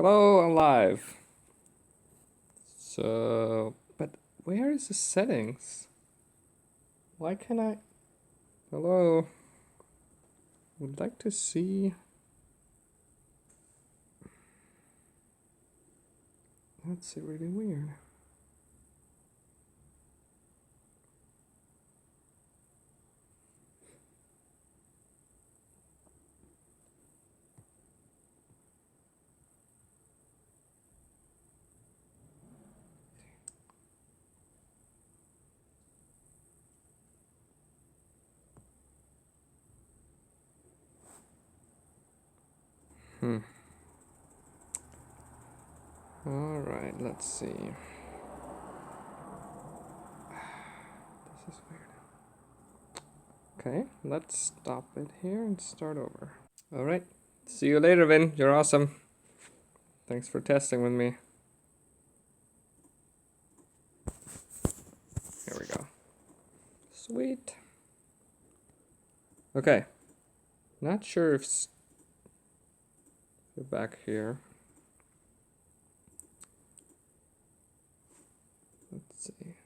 Hello, I'm live. So, but where is the settings? Why can't I? Hello. Would like to see. That's really weird. Alright, let's see. This is weird. Okay, let's stop it here and start over. Alright, see you later, Vin. You're awesome. Thanks for testing with me. Here we go. Sweet. Okay. Not sure if... Go back here. Let's see.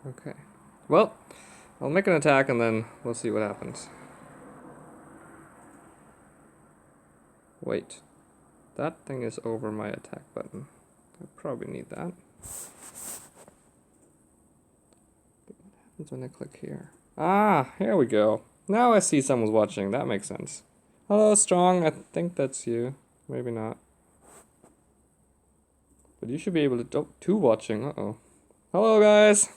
Okay. Well, I'll make an attack and then we'll see what happens. Wait. That thing is over my attack button. I probably need that. What happens when I click here? Ah, here we go. Now I see someone's watching. That makes sense. Hello, Strong. I think that's you. Maybe not. But you should be able to... Oh, two watching. Uh-oh. Hello, guys.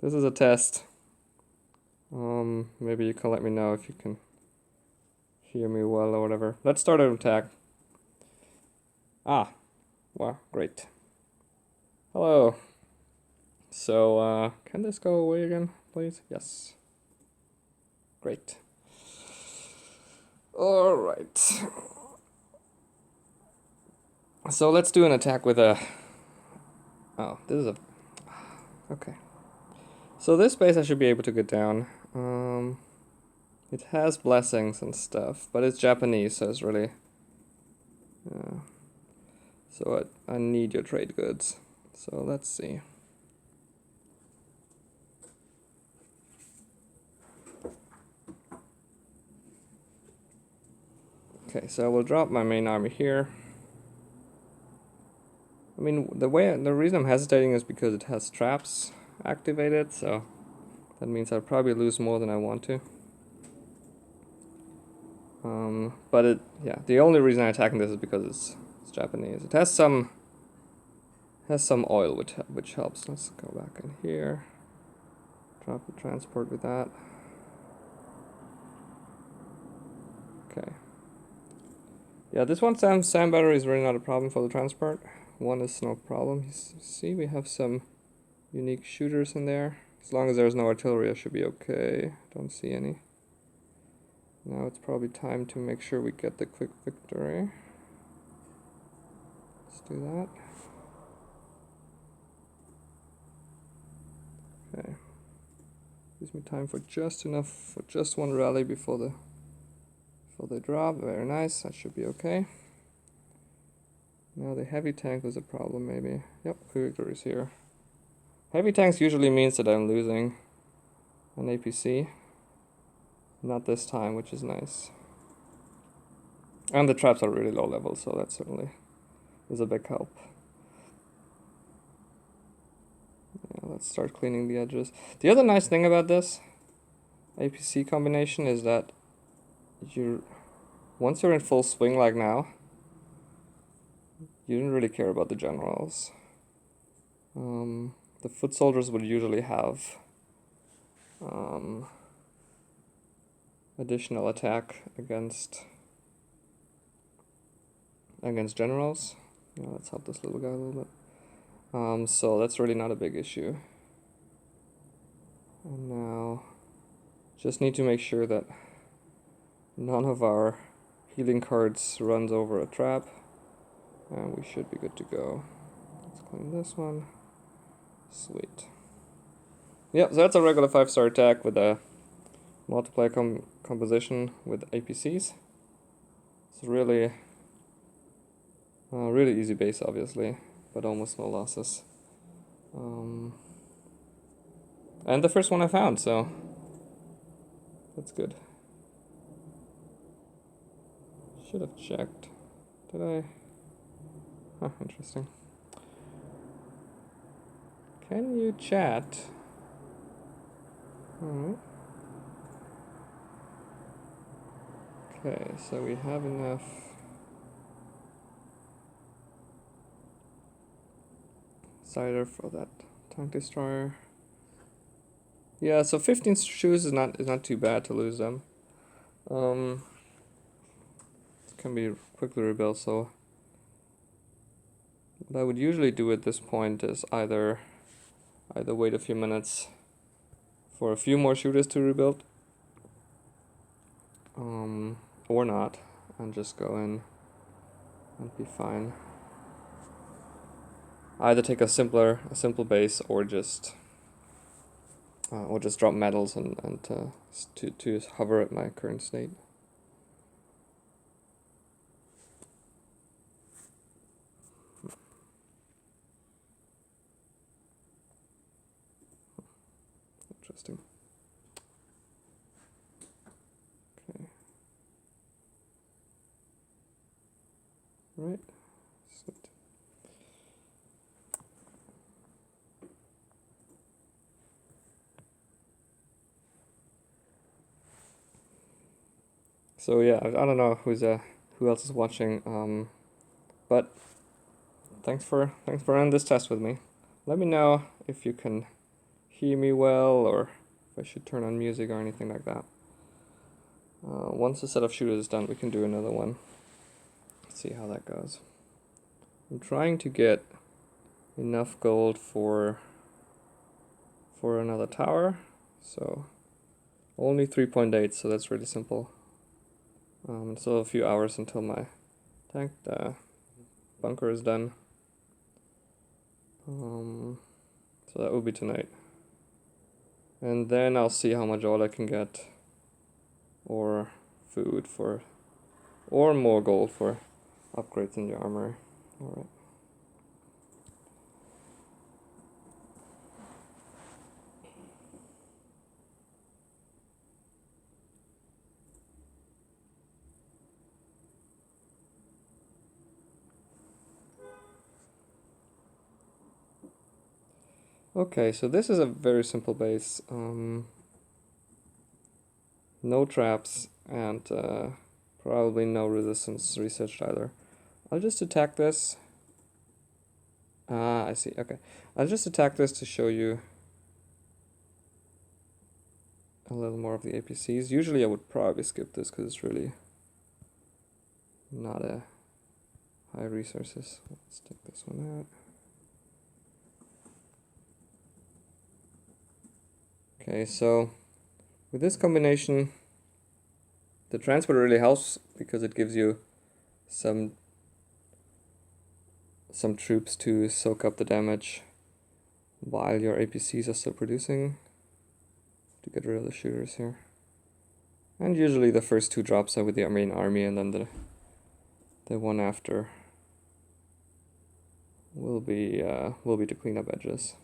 This is a test. Maybe you can let me know if you can hear me well or whatever. Let's start an attack. Ah. Wow, great. Hello. So, can this go away again, please? Yes. Great. Alright. So let's do an attack with a... Oh, this is a... Okay. So this base I should be able to get down. It has blessings and stuff, but it's Japanese, so it's really... So I need your trade goods. So let's see. Okay, so I will drop my main army here. I mean, the reason I'm hesitating is because it has traps activated, so that means I'll probably lose more than I want to. But the only reason I'm attacking this is because it's Japanese. It has some oil, which helps. Let's go back in here. Drop the transport with that. Okay. Yeah, this one SAM battery is really not a problem for the transport. One is no problem. You see, we have some unique shooters in there. As long as there's no artillery, I should be okay. Don't see any. Now it's probably time to make sure we get the quick victory. Let's do that. Okay. Gives me time for just one rally before they drop. Very nice. That should be okay. Now the heavy tank was a problem, maybe. Yep, quick victory is here. Heavy tanks usually means that I'm losing an APC. Not this time, which is nice. And the traps are really low level, so that certainly is a big help. Yeah, let's start cleaning the edges. The other nice thing about this APC combination is that once you're in full swing like now, you didn't really care about the generals. The foot soldiers would usually have additional attack against generals. Yeah, let's help this little guy a little bit. So that's really not a big issue. And now, just need to make sure that none of our healing cards runs over a trap, and we should be good to go. Let's clean this one. Sweet. Yeah, so that's a regular 5-star attack with a multiplayer composition with APCs. It's really easy base, obviously, but almost no losses. And the first one I found, so that's good. Should have checked. Did I? Huh, interesting. Can you chat? Alright. Okay, so we have enough cider for that tank destroyer. Yeah, so 15 shoes is not too bad to lose them. It can be quickly rebuilt, so what I would usually do at this point is either wait a few minutes for a few more shooters to rebuild, or not, and just go in and be fine. Either take a simple base, or just drop metals and to hover at my current state. Interesting. Okay. Right. Sweet. So yeah, I don't know who else is watching, but thanks for running this test with me. Let me know if you can hear me well, or if I should turn on music or anything like that. Once the set of shooters is done, we can do another one. Let's see how that goes. I'm trying to get enough gold for another tower, so only 3.8, so that's really simple. Still a few hours until my tank bunker is done. So that will be tonight. And then I'll see how much oil I can get, or food or more gold for upgrades in the armor. Alright. Okay, so this is a very simple base. No traps, and probably no resistance researched either. I'll just attack this. I see. Okay, I'll just attack this to show you a little more of the APCs. Usually I would probably skip this because it's really not a high resources. Let's take this one out. Okay, so with this combination, the transport really helps because it gives you some troops to soak up the damage while your APCs are still producing, to get rid of the shooters here. And usually the first 2 drops are with the main army, and then the one after will be to clean up edges.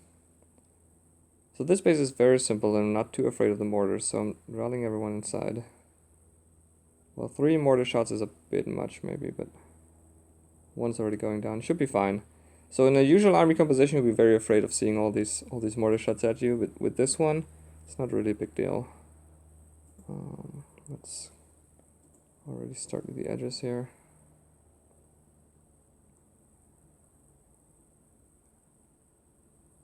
So this base is very simple, and I'm not too afraid of the mortars, so I'm rallying everyone inside. Well, 3 mortar shots is a bit much maybe, but one's already going down. Should be fine. So in a usual army composition, you'll be very afraid of seeing all these mortar shots at you, but with this one, it's not really a big deal. Let's already start with the edges here.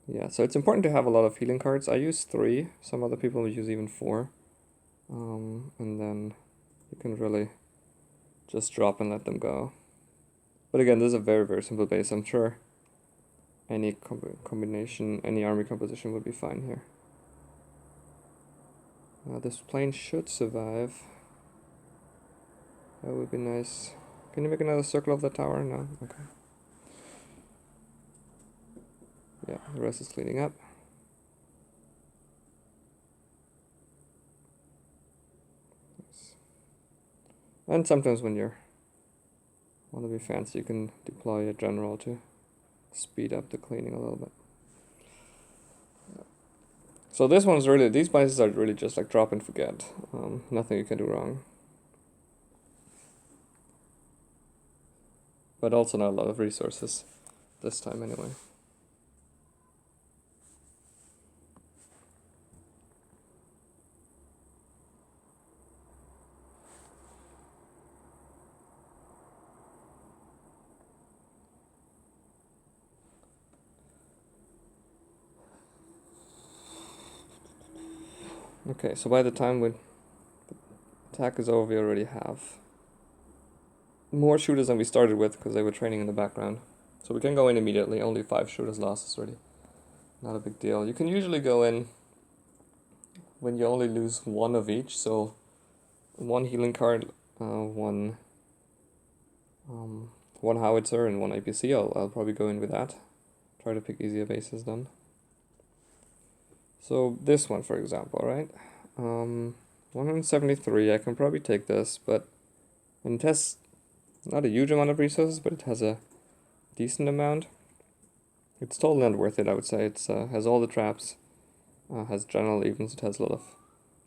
Yeah, so it's important to have a lot of healing cards. I use 3, some other people use even 4. And then you can really just drop and let them go. But again, this is a very, very simple base. I'm sure any combination, any army composition would be fine here. This plane should survive. That would be nice. Can you make another circle of the tower? No? Okay. Yeah, the rest is cleaning up. And sometimes when you want to be fancy, you can deploy a general to speed up the cleaning a little bit. So this one's really, these bases are really just like drop and forget. Nothing you can do wrong. But also not a lot of resources this time anyway. Okay, so by the time the attack is over, we already have more shooters than we started with because they were training in the background. So we can go in immediately, only 5 shooters lost is already not a big deal. You can usually go in when you only lose 1 of each, so 1 healing card, one howitzer and 1 APC. I'll probably go in with that. Try to pick easier bases then. So this one, for example, right? 173, I can probably take this, but it has not a huge amount of resources, but it has a decent amount. It's totally not worth it, I would say. It's has all the traps, has general evens, it has a lot of,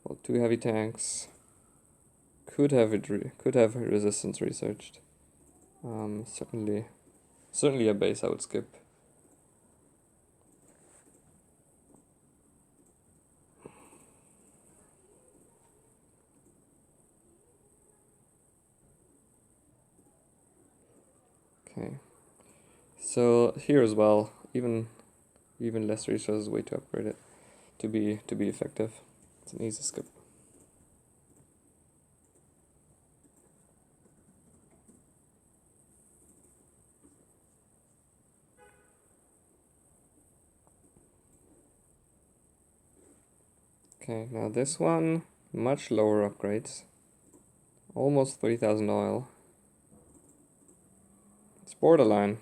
well, 2 heavy tanks. Could have resistance researched. Certainly a base I would skip. Okay, so here as well, even less resources, way to upgrade it to be effective. It's an easy skip. Okay, now this one, much lower upgrades, almost 30,000 oil. It's borderline.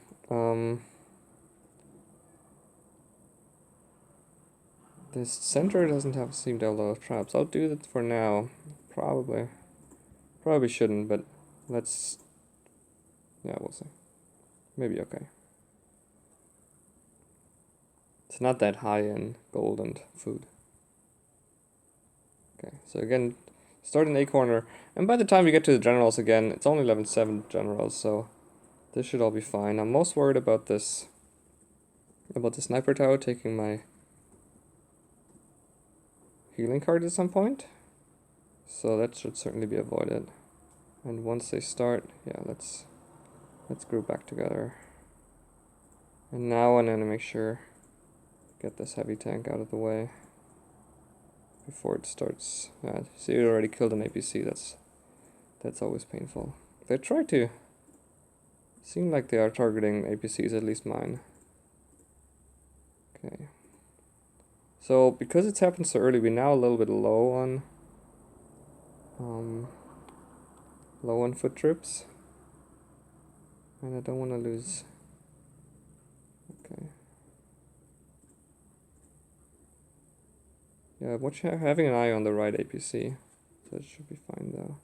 This center doesn't seem to have a lot of traps. I'll do that for now. Probably shouldn't, but let's, yeah, we'll see. Maybe okay. It's not that high in gold and food. Okay, so again, start in A corner, and by the time we get to the generals again, it's only level 7 generals, so this should all be fine. I'm most worried about this, about the sniper tower taking my healing card at some point, so that should certainly be avoided. And once they start, yeah, let's group back together. And now I'm gonna make sure get this heavy tank out of the way before it starts. See, it already killed an APC. That's always painful. They try to seem like they are targeting APCs, at least mine. Okay. So because it's happened so early, we're now a little bit low on foot trips, and I don't want to lose. Okay. Yeah, having an eye on the right APC, so it should be fine though.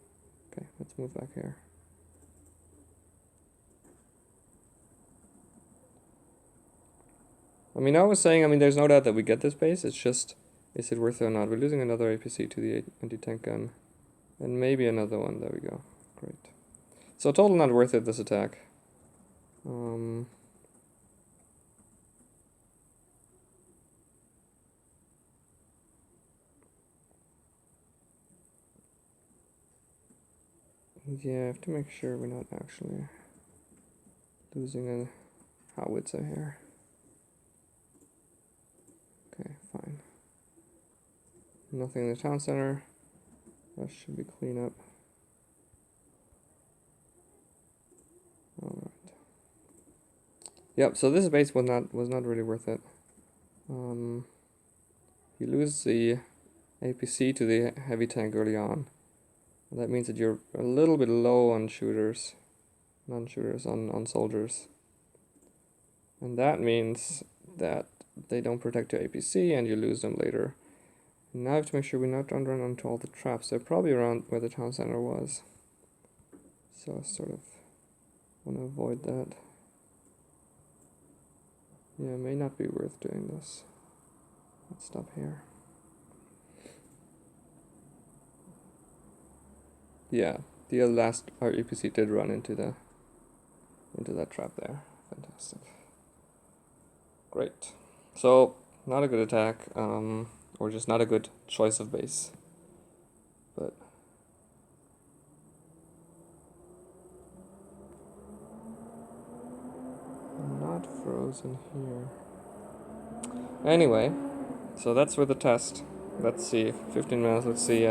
Okay, let's move back here. I mean, I was saying, there's no doubt that we get this base. It's just, is it worth it or not? We're losing another APC to the anti-tank gun, and maybe another one. There we go. Great. So total not worth it, this attack. Yeah, I have to make sure we're not actually losing a howitzer here. Okay, fine. Nothing in the town center. That should be clean up. Alright. Yep, so this base was not really worth it. You lose the APC to the heavy tank early on. That means that you're a little bit low on shooters, non-shooters, on soldiers. And that means that they don't protect your APC and you lose them later. Now I have to make sure we not run onto all the traps. They're probably around where the town center was. So I sort of want to avoid that. Yeah, it may not be worth doing this. Let's stop here. Yeah, the last our APC did run into that trap there. Fantastic. Great. So not a good attack, or just not a good choice of base. But I'm not frozen here. Anyway, so that's with the test. Let's see, 15 minutes, let's see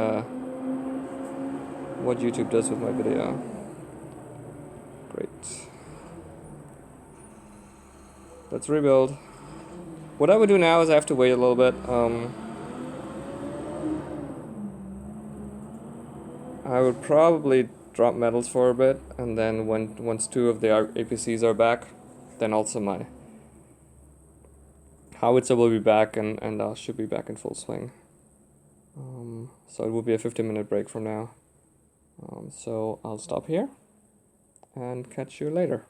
what YouTube does with my video. Great. Let's rebuild. What I would do now is I have to wait a little bit. I would probably drop metals for a bit, and then once 2 of the APCs are back, then also my howitzer will be back and should be back in full swing. So it will be a 15-minute break from now. So I'll stop here and catch you later.